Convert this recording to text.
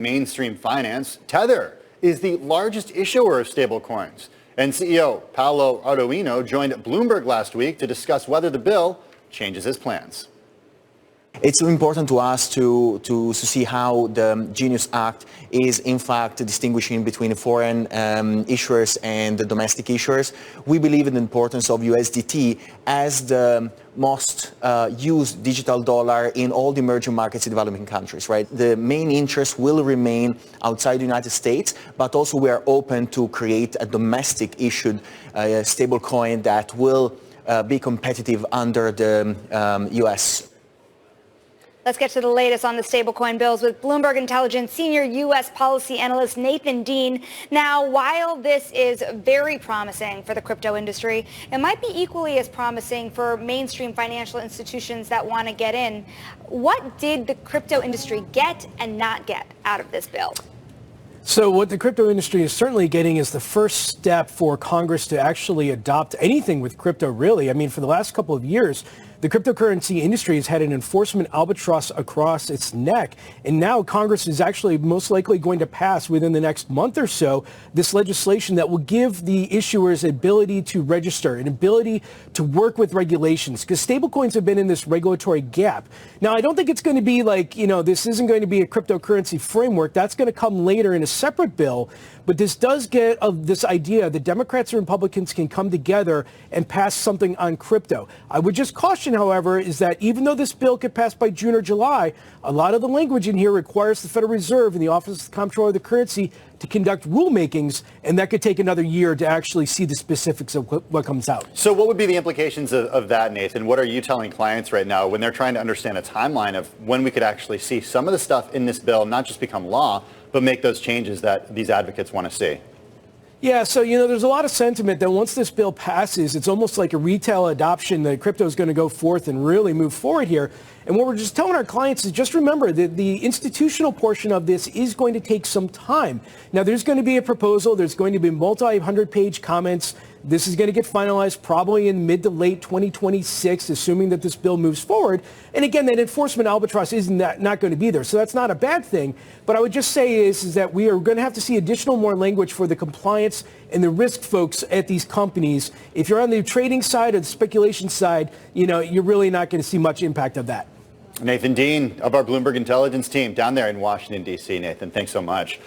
mainstream finance, Tether is the largest issuer of stablecoins. And CEO Paolo Ardoino joined Bloomberg last week to discuss whether the bill changes his plans. It's important to us to see how the GENIUS Act is in fact distinguishing between foreign issuers and the domestic issuers. We believe in the importance of USDT as the most used digital dollar in all the emerging markets in developing countries, right? The main interest will remain outside the United States, but also we are open to create a domestic issued stablecoin that will be competitive under the US. Let's get to the latest on the stablecoin bills with Bloomberg Intelligence senior U.S. policy analyst Nathan Dean. Now, while this is very promising for the crypto industry, it might be equally as promising for mainstream financial institutions that want to get in. What did the crypto industry get and not get out of this bill? So what the crypto industry is certainly getting is the first step for Congress to actually adopt anything with crypto, really. I mean, for the last couple of years, the cryptocurrency industry has had an enforcement albatross across its neck. And now Congress is actually most likely going to pass within the next month or so this legislation that will give the issuers ability to register, an ability to work with regulations, because stablecoins have been in this regulatory gap. Now, I don't think it's going to be like, this isn't going to be a cryptocurrency framework. That's going to come later in a separate bill. But this does get this idea that Democrats and Republicans can come together and pass something on crypto. I would just caution, however, is that even though this bill could pass by June or July, a lot of the language in here requires the Federal Reserve and the Office of the Comptroller of the Currency to conduct rulemakings, and that could take another year to actually see the specifics of what comes out. So what would be the implications of that, Nathan? What are you telling clients right now when they're trying to understand a timeline of when we could actually see some of the stuff in this bill not just become law, but make those changes that these advocates want to see? Yeah, so, there's a lot of sentiment that once this bill passes, it's almost like a retail adoption that crypto is going to go forth and really move forward here. And what we're just telling our clients is just remember that the institutional portion of this is going to take some time. Now, there's going to be a proposal. There's going to be multi-hundred-page comments. This is going to get finalized probably in mid to late 2026, assuming that this bill moves forward. And again, that enforcement albatross is not going to be there. So that's not a bad thing. But I would just say is that we are going to have to see additional more language for the compliance and the risk folks at these companies. If you're on the trading side or the speculation side, you're really not going to see much impact of that. Nathan Dean of our Bloomberg Intelligence team down there in Washington, D.C. Nathan, thanks so much.